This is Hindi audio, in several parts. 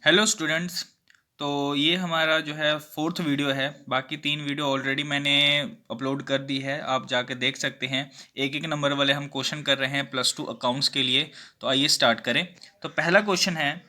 Hello students. तो ये हमारा जो है फोर्थ वीडियो है। बाकी 3 वीडियो ऑलरेडी मैंने अपलोड कर दी है, आप जाके देख सकते हैं। एक एक नंबर वाले हम क्वेश्चन कर रहे हैं +2 अकाउंट्स के लिए। तो आइए स्टार्ट करें। तो पहला क्वेश्चन है,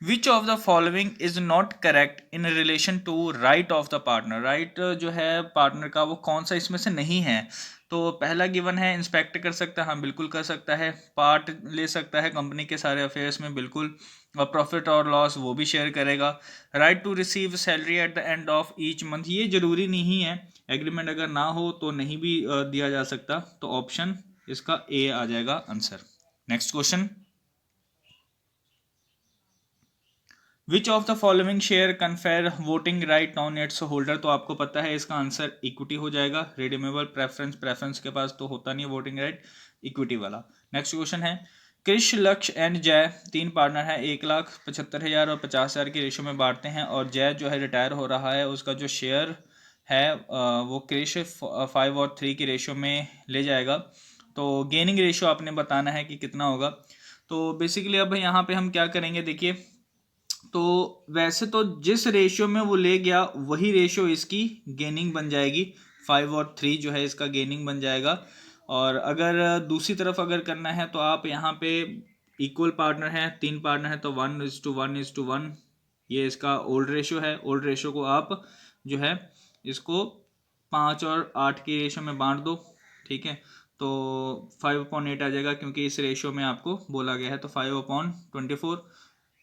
which of the following is not correct in relation to right of the partner. Right जो है पार्टनर का, वो कौन सा इसमें से नहीं है। तो पहला गिवन है, इंस्पेक्ट कर सकता है, हाँ बिल्कुल कर सकता है। पार्ट ले सकता है कंपनी के सारे अफेयर्स में, बिल्कुल। और प्रॉफिट और लॉस वो भी शेयर करेगा। Right to receive salary at the end of each month, ये जरूरी नहीं है, एग्रीमेंट अगर ना हो तो नहीं भी दिया जा सकता। तो ऑप्शन इसका ए आ जाएगा answer. Next question, which of the following share confer voting right on its holder. तो आपको पता है इसका आंसर इक्विटी हो जाएगा। रिडीमेबल प्रेफरेंस के पास तो होता नहीं वोटिंग राइट, इक्विटी वाला। नेक्स्ट क्वेश्चन है, कृष, लक्ष्य एंड जय 3 पार्टनर हैं, 1,75,000 और 50,000 की रेशो में बांटते हैं। और जय जो है रिटायर हो रहा है, उसका जो शेयर है वो कृष 5 और 3 की रेशो में ले जाएगा। तो गेनिंग रेशो आपने बताना है कि कितना होगा। तो बेसिकली अब यहाँ पे हम क्या करेंगे, देखिए। तो वैसे तो जिस रेशियो में वो ले गया वही रेशियो इसकी गेनिंग बन जाएगी। 5 और 3 जो है इसका गेनिंग बन जाएगा। और अगर दूसरी तरफ अगर करना है तो आप यहाँ पे इक्वल पार्टनर है, 3 पार्टनर है, तो 1:1:1 ये इसका ओल्ड रेशियो है। ओल्ड रेशियो को आप जो है इसको 5 और 8 की रेशियो में बांट दो, ठीक है। तो 5/8 आ जाएगा, क्योंकि इस रेशियो में आपको बोला गया है। तो 5/24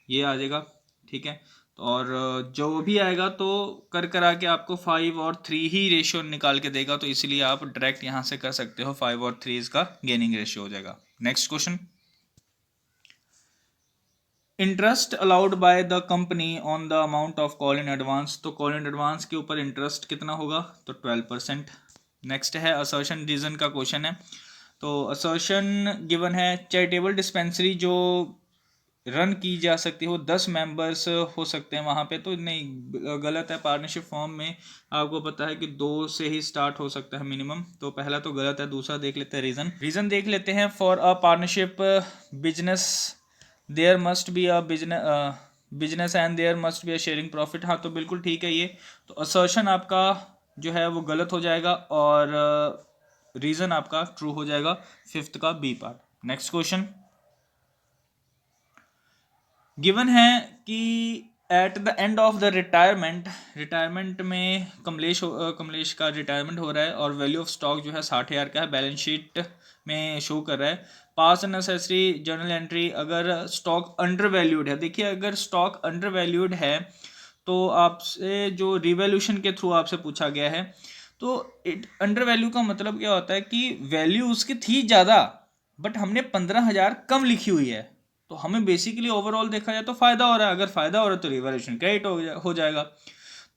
ये आ जाएगा, ठीक है। और जो भी आएगा तो कर करा के आपको 5 और 3 ही रेशियो निकाल के देगा। तो इसलिए आप डायरेक्ट यहाँ से कर सकते हो, 5 और 3 इसका गेनिंग रेशियो हो जाएगा। Next question, interest allowed by the company on the amount of call in advance. तो कॉल इन एडवांस के ऊपर इंटरेस्ट कितना होगा, तो 12%। नेक्स्ट है असर्शन रीजन का क्वेश्चन है। तो असर्शन गिवन है, चैरिटेबल डिस्पेंसरी जो रन की जा सकती हो, 10 मेंबर्स हो सकते हैं वहाँ पे। तो नहीं, गलत है। पार्टनरशिप फॉर्म में आपको पता है कि 2 से ही स्टार्ट हो सकता है मिनिमम। तो पहला तो गलत है। दूसरा देख लेते हैं रीज़न देख लेते हैं। For a partnership business there must be a business and there must be a sharing profit. हाँ तो बिल्कुल ठीक है ये। तो असर्शन आपका जो है वो गलत हो जाएगा, और रीज़न आपका ट्रू हो जाएगा, 5th का B part. Next question, given है कि at the end of the retirement में कमलेश का रिटायरमेंट हो रहा है, और वैल्यू ऑफ स्टॉक जो है 60,000 का है, बैलेंस शीट में शो कर रहा है। पास नेसेसरी जर्नल एंट्री, अगर स्टॉक अंडर वैल्यूड है, देखिए अगर स्टॉक अंडर वैल्यूड है तो आपसे जो रिवैल्यूशन के थ्रू आपसे पूछा गया है। तो अंडर वैल्यू का मतलब क्या होता है कि वैल्यू उसकी थी ज़्यादा, बट हमने 15,000 कम लिखी हुई है। तो हमें बेसिकली ओवरऑल देखा जाए तो फायदा हो रहा है। अगर फायदा हो रहा है तो रिवैल्यूएशन क्रेडिट हो जाएगा।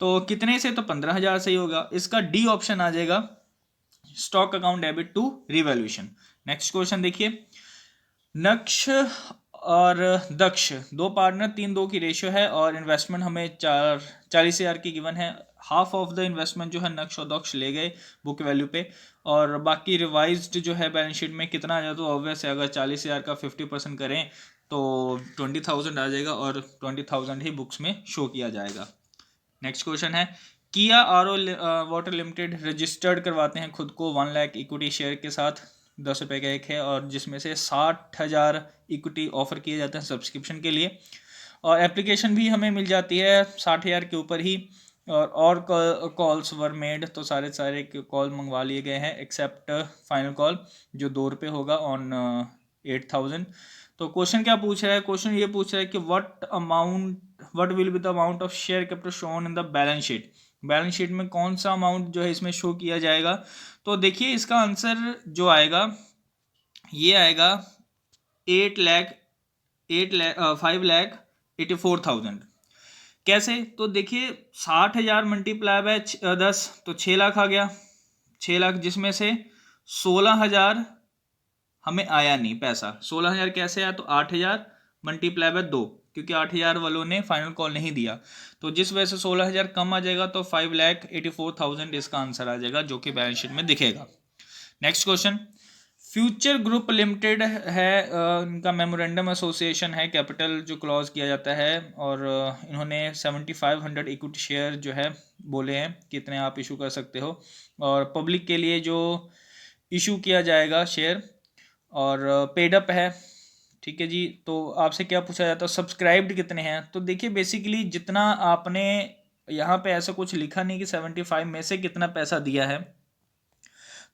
तो कितने से, तो 15,000 से ही होगा। इसका डी ऑप्शन आ जाएगा, stock account debit to revaluation. Next question देखिए, नक्श और दक्ष 2 पार्टनर, 3:2 की रेशियो है, और इन्वेस्टमेंट हमें 40,000 की गिवन है। हाफ ऑफ द इन्वेस्टमेंट जो है नक्श और दक्ष ले गए बुक वैल्यू पे, और बाकी रिवाइज्ड जो है बैलेंस शीट में कितना आ जाए, तो ऑब्वियस है, अगर 40,000 का 50% करें तो 20,000 आ जाएगा, और 20,000 ही बुक्स में शो किया जाएगा। नेक्स्ट क्वेश्चन है, किया R O water limited registered करवाते हैं खुद को 1 लाख इक्विटी शेयर के साथ, 10 रुपये का एक है, और जिसमें से 60,000 इक्विटी ऑफर किए जाते हैं सब्सक्रिप्शन के लिए। और एप्लीकेशन भी हमें मिल जाती है 60,000 के ऊपर ही। और कॉल्स वर मेड, तो सारे कॉल मंगवा लिए गए हैं एक्सेप्ट फाइनल कॉल जो 2 रुपये होगा ऑन 8,000। तो क्वेश्चन क्या पूछ रहा है, क्वेश्चन ये पूछ रहा है कि what will be the amount of share capital shown in the balance sheet. Balance sheet में कौन सा अमाउंट जो है इसमें शो किया जाएगा। तो देखिए इसका आंसर जो आएगा ये आएगा 5,84,000। कैसे, तो देखिए 60,000 मल्टीप्लाई बाय 10, तो 6 लाख आ गया। 6 लाख जिसमें से 16,000 हमें आया नहीं पैसा। 16,000 कैसे आया, तो 8,000 मल्टीप्लाई बाय 2, क्योंकि 8,000 वालों ने फाइनल कॉल नहीं दिया। तो जिस वजह से 16,000 कम आ जाएगा, तो 5,84,000 इसका आंसर आ जाएगा, जो कि बैलेंस शीट में दिखेगा। Next question, future group limited है, इनका मेमोरेंडम एसोसिएशन है, कैपिटल जो क्लॉज किया जाता है, और इन्होंने 7500 इक्विटी शेयर जो है बोले हैं कितने आप इशू कर सकते हो, और पब्लिक के लिए जो इशू किया जाएगा शेयर, और पेड अप है। ठीक है जी, तो आपसे क्या पूछा जाता है सब्सक्राइब्ड कितने हैं, तो देखिए बेसिकली जितना आपने यहाँ पे ऐसा कुछ लिखा नहीं कि 75 में से कितना पैसा दिया है,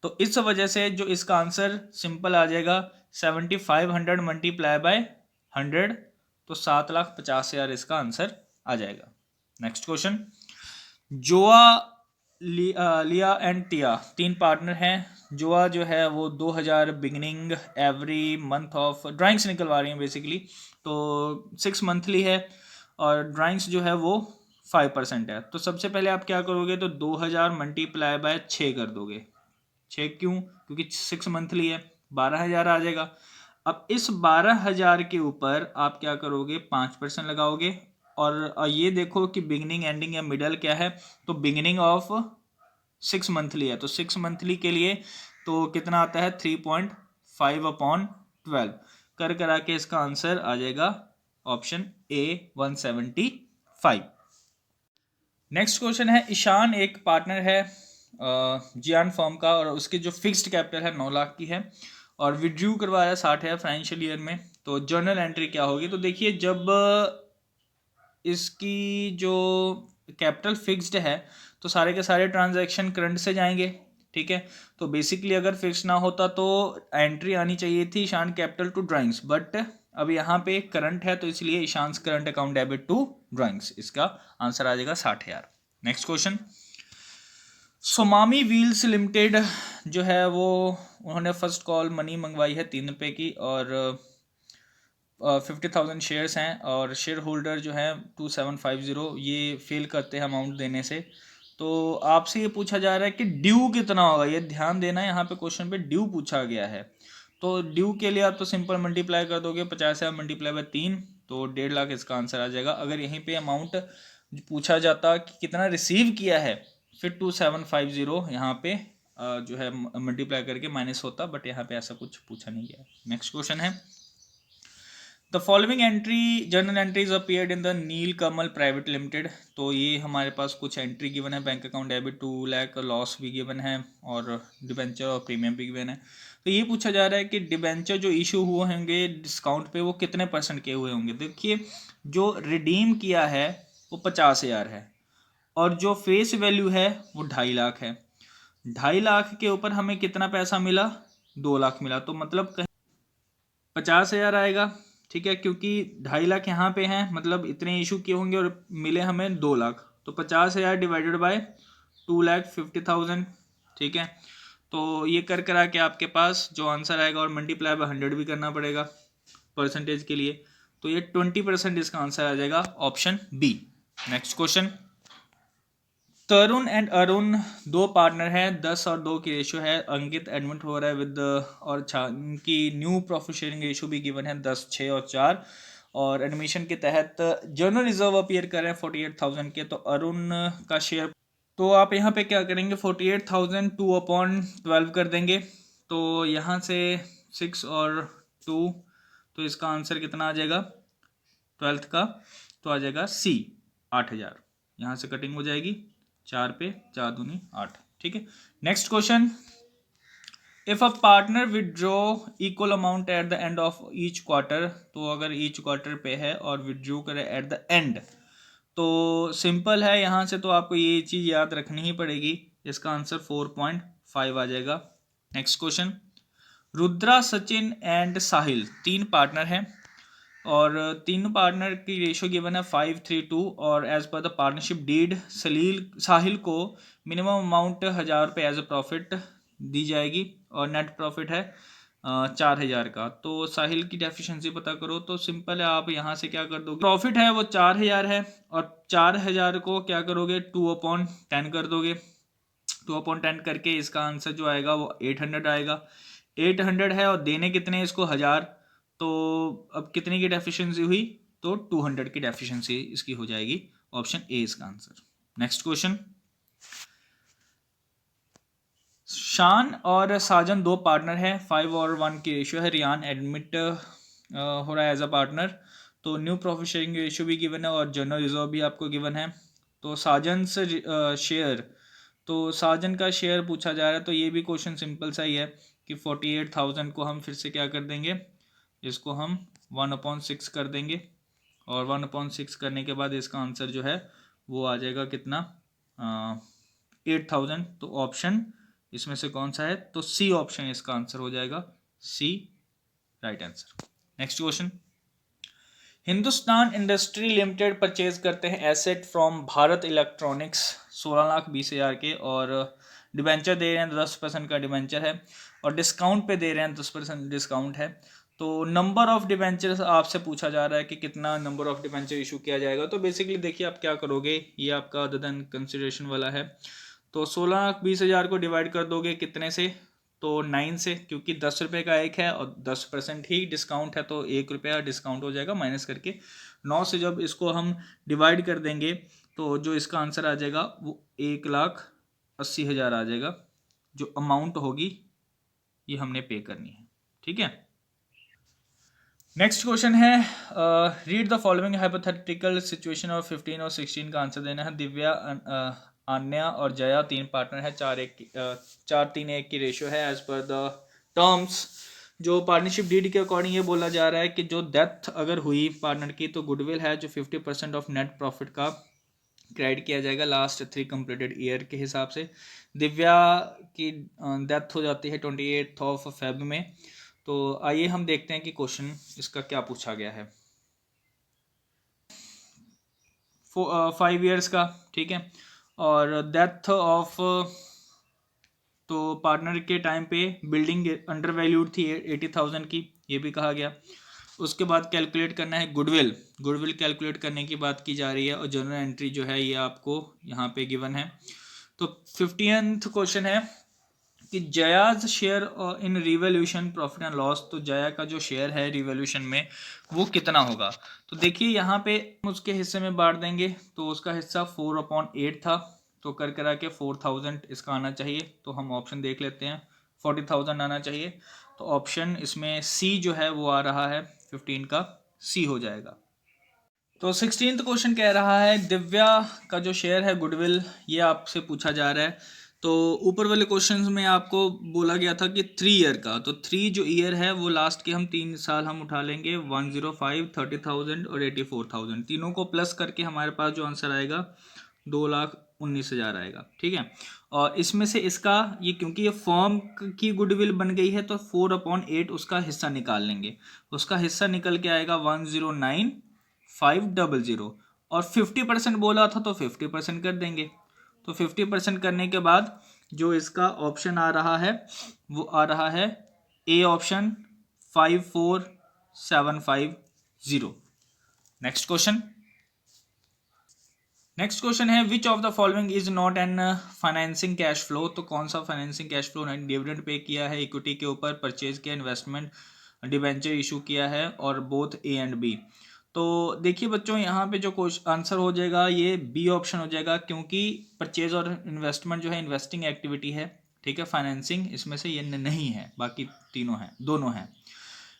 तो इस वजह से जो इसका आंसर सिंपल आ जाएगा 7500 मल्टीप्लाई बाय 100, तो 7,50,000 इसका आंसर आ जाएगा। नेक्स्ट क्वेश्चन, जोआ लिया एंड टिया 3 पार्टनर हैं। जोआ जो है वो 2000 beginning every month of drawings निकलवा रही हैं बेसिकली, तो 6 मंथली है, और ड्राइंग्स जो है वो 5% है। तो सबसे पहले आप क्या करोगे, तो 2000 मल्टीप्लाई बाय 6 कर दोगे। 6 क्यों, क्योंकि 6 मंथली है, 12,000 आ जाएगा। अब इस 12,000 के ऊपर आप क्या करोगे, 5% लगाओगे, और ये देखो कि बिगनिंग एंडिंग या मिडल क्या है, तो बिगनिंग ऑफ 6 मंथली है, तो 6 मंथली के लिए तो कितना आता है 3.5/12 कर करा के इसका आंसर आ जाएगा ऑप्शन ए 175। नेक्स्ट क्वेश्चन है, ईशान एक पार्टनर है जियान फर्म का, और उसकी जो फिक्स्ड कैपिटल है 9 लाख की है, और विड्रू करवाया 60,000 फाइनेंशियल ईयर में, तो जर्नल एंट्री क्या होगी, तो देखिए जब इसकी जो कैपिटल फिक्स्ड है तो सारे के सारे ट्रांजैक्शन करंट से जाएंगे। ठीक है, तो बेसिकली अगर फिक्स ना होता तो एंट्री आनी चाहिए थी Ishaan capital to drawings, but अब यहाँ पे करंट है तो इसलिए Ishaan current account debit to drawings, इसका आंसर आ जाएगा 60,000। नेक्स्ट क्वेश्चन, सोमामी व्हील्स लिमिटेड जो है वो उन्होंने फर्स्ट कॉल मनी मंगवाई है 3 रुपये की, और 50,000 शेयर्स हैं, और शेयर होल्डर जो है 2750 ये फेल करते हैं अमाउंट देने से। तो आपसे ये पूछा जा रहा है कि ड्यू कितना होगा, ये ध्यान देना है, यहाँ पे क्वेश्चन पे ड्यू पूछा गया है। तो ड्यू के लिए आप तो सिंपल मल्टीप्लाई कर दोगे, 50,000 मल्टीप्लाई बाय 3, तो 1.5 लाख इसका आंसर आ जाएगा। अगर यहीं पे अमाउंट पूछा जाता कि कितना रिसीव किया है, फिर 2750 यहाँ पे जो है मल्टीप्लाई करके माइनस होता, बट यहाँ पे ऐसा कुछ पूछा नहीं गया। नेक्स्ट क्वेश्चन है, the following entry journal entries appeared in the Neel Kamal private limited, तो ये हमारे पास कुछ एंट्री गिवन है, bank account debit 2 lakh, loss भी गिवन है, और डिबेंचर और प्रीमियम भी गिवन है। तो ये पूछा जा रहा है कि डिबेंचर जो इशू हुए होंगे डिस्काउंट पे वो कितने % के हुए होंगे। देखिए जो रिडीम किया है वो 50,000 है, और जो फेस वैल्यू है वो 2.5 लाख है। 2.5 लाख के ऊपर हमें कितना पैसा मिला, 2 लाख मिला, तो मतलब 50,000 आएगा। ठीक है, क्योंकि 2.5 लाख यहाँ पे हैं, मतलब इतने इशू किए होंगे और मिले हमें 2 लाख, तो 50,000 डिवाइडेड बाय 2,50,000। ठीक है, तो ये कर करा के आपके पास जो आंसर आएगा, और मल्टीप्लाई बाय 100 भी करना पड़ेगा परसेंटेज के लिए, तो ये 20% इसका आंसर आ जाएगा option B. Next question, Tarun and Arun 2 partner हैं, 10 और 2 की रेशियो है, अंकित एडमिट हो रहा है विद, और इनकी न्यू प्रॉफिट शेयरिंग रेशियो भी गिवन है 10, 6 और 4, और एडमिशन के तहत जर्नल रिजर्व अपीयर कर रहे हैं 48,000 के, तो अरुण का शेयर, तो आप यहाँ पे क्या करेंगे 48,000 2/12 कर देंगे, तो यहाँ से 6 और 2, तो इसका आंसर कितना आ जाएगा 12th का, तो आ जाएगा सी 8,000, यहाँ से कटिंग हो जाएगी, 4 पे 4 दूनी 8। ठीक है, next question, if a partner withdraw equal amount at the end of each quarter, तो अगर ईच क्वार्टर पे है और विदड्रॉ करे एट द एंड, तो सिंपल है, यहाँ से तो आपको ये चीज़ याद रखनी ही पड़ेगी, इसका आंसर 4.5 आ जाएगा। Next question, Rudra, Sachin and Sahil 3 partner हैं, और तीनों पार्टनर की रेशियो गिवन है 5:3:2, और as per the partnership deed साहिल को मिनिमम अमाउंट 1,000 रुपये एज ए प्रॉफिट दी जाएगी, और नेट प्रॉफिट है 4,000 का। तो साहिल की डेफिशिएंसी पता करो, तो सिंपल है, आप यहाँ से क्या कर दोगे, प्रॉफिट है वो 4,000 है, और 4,000 को क्या करोगे 2/10 कर दोगे, 2/10 करके इसका आंसर जो आएगा वो 800 आएगा। 800 है और देने कितने इसको 1,000, तो अब कितने की डेफिशिएंसी हुई, तो 200 की डेफिशिएंसी इसकी हो जाएगी, ऑप्शन ए इसका आंसर। नेक्स्ट क्वेश्चन, शान और साजन दो पार्टनर है, 5:1 की रेशियो है। रियान एडमिट हो रहा है एज अ पार्टनर। तो न्यू प्रॉफिट शेयरिंग रेशियो भी गिवन है और जनरल रिजर्व भी आपको गिवन है। तो साजन से शेयर, तो साजन का शेयर पूछा जा रहा है, तो ये भी क्वेश्चन सिंपल सा ही है कि 48,000 को हम फिर से क्या कर देंगे, इसको हम 1/6 कर देंगे और 1/6 करने के बाद इसका आंसर जो है वो आ जाएगा कितना, 8,000। तो ऑप्शन इसमें से कौन सा है, तो सी ऑप्शन इसका आंसर हो जाएगा, C right answer. Next question, Hindustan industry limited purchase करते हैं एसेट फ्रॉम भारत इलेक्ट्रॉनिक्स 16,20,000 के, और डिबेंचर दे रहे हैं 10% का डिबेंचर है और डिस्काउंट पे दे रहे हैं 10% डिस्काउंट है। तो नंबर ऑफ डिबेंचर्स आपसे पूछा जा रहा है कि कितना नंबर ऑफ डिबेंचर इशू किया जाएगा। तो बेसिकली देखिए आप क्या करोगे, ये आपका अदर देन कंसिडरेशन वाला है। तो 16,20,000 को डिवाइड कर दोगे कितने से, तो 9 से, क्योंकि 10 रुपये का एक है और 10% ही डिस्काउंट है, तो 1 रुपया डिस्काउंट हो जाएगा माइनस करके। 9 से जब इसको हम डिवाइड कर देंगे तो जो इसका आंसर आ जाएगा वो 1,80,000 आ जाएगा, जो अमाउंट होगी ये हमने पे करनी है। ठीक है, नेक्स्ट क्वेश्चन है, read the following hypothetical situation और 15 और 16 का आंसर देना है। दिव्या, आन्या और जया तीन पार्टनर है, 4-3-1 की रेशियो है एज पर द टर्म्स। जो पार्टनरशिप डीड के अकॉर्डिंग ये बोला जा रहा है कि जो डेथ अगर हुई पार्टनर की तो गुडविल है जो 50% ऑफ नेट प्रॉफिट का क्रेडिट किया जाएगा लास्ट 3 कंप्लीटेड ईयर के हिसाब से। दिव्या की डेथ हो जाती है 28 फेब में। तो आइए हम देखते हैं कि क्वेश्चन इसका क्या पूछा गया है। 5 ईयर्स का, ठीक है, और डेथ ऑफ, तो पार्टनर के टाइम पे बिल्डिंग अंडर वैल्यूड थी 80,000 की, ये भी कहा गया। उसके बाद कैलकुलेट करना है गुडविल, गुडविल कैलकुलेट करने की बात की जा रही है और जनरल एंट्री जो है ये आपको यहाँ पे गिवन है। तो 50th क्वेश्चन है कि Jaya's share in revaluation profit and loss, तो जया का जो शेयर है रिवोल्यूशन में वो कितना होगा। तो देखिए यहाँ पे उसके हिस्से में बांट देंगे, तो उसका हिस्सा 4/8 था, तो कर करा के 4,000 इसका आना चाहिए। तो हम ऑप्शन देख लेते हैं, 40,000 आना चाहिए। तो ऑप्शन इसमें सी जो है वो आ रहा है, 15 का सी हो जाएगा। तो 16th क्वेश्चन कह रहा है दिव्या का जो शेयर है गुडविल, ये आपसे पूछा जा रहा है। तो ऊपर वाले क्वेश्चंस में आपको बोला गया था कि 3 ईयर का, तो 3 जो ईयर है वो लास्ट के हम 3 साल हम उठा लेंगे, 105, 30,000 और 84,000, तीनों को प्लस करके हमारे पास जो आंसर आएगा 2,19,000 आएगा। ठीक है, और इसमें से इसका ये क्योंकि ये फर्म की गुडविल बन गई है तो 4/8 उसका हिस्सा निकाल लेंगे। उसका हिस्सा निकल के आएगा 109,500, और 50% बोला था तो 50% कर देंगे। तो 50% करने के बाद जो इसका ऑप्शन आ रहा है वो आ रहा है A option 54,750। Next question, next question है which of the following is not an financing cash flow, तो कौन सा फाइनेंसिंग कैश फ्लो नहीं, डिविडेंड पे किया है, इक्विटी के ऊपर परचेज किया, इन्वेस्टमेंट डिबेंचर इशू किया है, और बोथ ए एंड बी। तो देखिए बच्चों यहाँ पे जो आंसर हो जाएगा ये बी ऑप्शन हो जाएगा, क्योंकि परचेज और इन्वेस्टमेंट जो है इन्वेस्टिंग एक्टिविटी है। ठीक है, फाइनेंसिंग इसमें से ये नहीं है, बाकी तीनों हैं, दोनों हैं।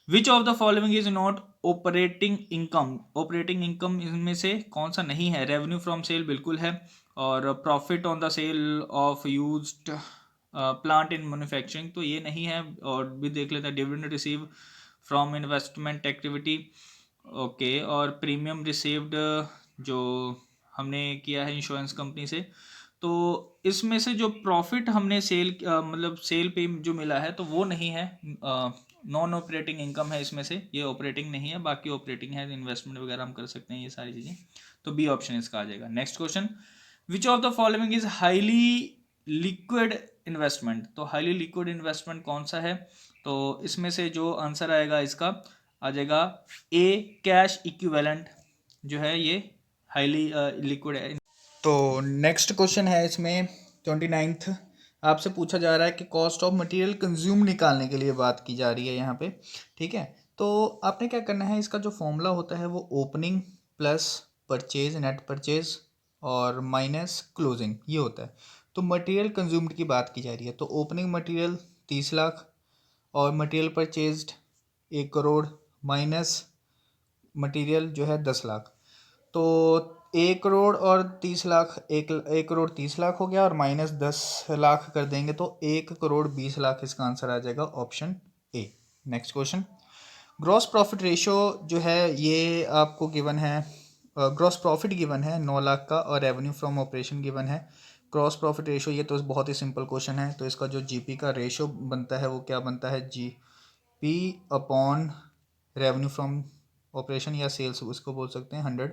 विच of the following is not operating income, operating income इनमें से कौन सा नहीं है, रेवेन्यू फ्रॉम सेल बिल्कुल है, और profit on the sale of used plant in manufacturing तो ये नहीं है, और भी देख लेते हैं dividend receive from investment activity, okay, और प्रीमियम रिसीव्ड जो हमने किया है इंश्योरेंस कंपनी से। तो इसमें से जो प्रॉफिट हमने सेल मतलब सेल पे जो मिला है तो वो नहीं है, नॉन ऑपरेटिंग इनकम है इसमें से, ये ऑपरेटिंग नहीं है, बाकी ऑपरेटिंग है, इन्वेस्टमेंट वगैरह हम कर सकते हैं ये सारी चीज़ें। तो बी ऑप्शन इसका आ जाएगा। Next question, which of the following is highly liquid investment, तो हाईली लिक्विड इन्वेस्टमेंट कौन सा है, तो इसमें से जो आंसर आएगा इसका आ जाएगा ए कैश इक्विवेलेंट, जो है ये हाईली लिक्विड है। तो नेक्स्ट क्वेश्चन है इसमें 29th, आपसे पूछा जा रहा है कि कॉस्ट ऑफ मटेरियल कंज्यूम निकालने के लिए बात की जा रही है यहाँ पे। ठीक है, तो आपने क्या करना है, इसका जो फॉर्मूला होता है वो opening plus purchase net purchase और माइनस क्लोजिंग ये होता है। तो मटेरियल कंज्यूम्ड की बात की जा रही है, तो ओपनिंग मटेरियल 30 लाख और material purchased 1 crore minus material जो है 10 लाख। तो 1 करोड़ और 30 लाख, 1 करोड़ 30 लाख हो गया और माइनस 10 लाख कर देंगे तो 1 करोड़ 20 लाख इसका आंसर आ जाएगा, option A. Next question, gross profit ratio जो है ये आपको गिवन है, ग्रॉस प्रॉफिट गिवन है 9 लाख का और रेवेन्यू फ्रॉम ऑपरेशन गिवन है। ग्रॉस प्रॉफिट रेशो ये तो बहुत ही सिंपल क्वेश्चन है, तो इसका जो जीपी का रेशो बनता है वो क्या बनता है, GP upon revenue from operation या सेल्स उसको बोल सकते हैं 100।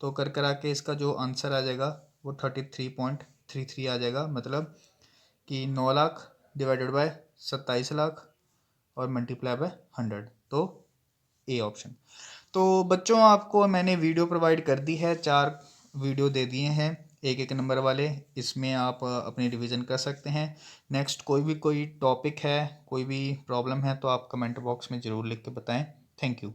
तो कर करा के इसका जो आंसर आ जाएगा वो 33.33 आ जाएगा, मतलब कि 9 लाख डिवाइडेड बाय 27 लाख और मल्टीप्लाई बाय 100, तो ए ऑप्शन। तो बच्चों आपको मैंने वीडियो प्रोवाइड कर दी है, 4 वीडियो दे दिए हैं एक एक नंबर वाले, इसमें आप अपनी रिवीजन कर सकते हैं। नेक्स्ट कोई टॉपिक है, कोई भी प्रॉब्लम है तो आप कमेंट बॉक्स में ज़रूर लिख के बताएं। Thank you.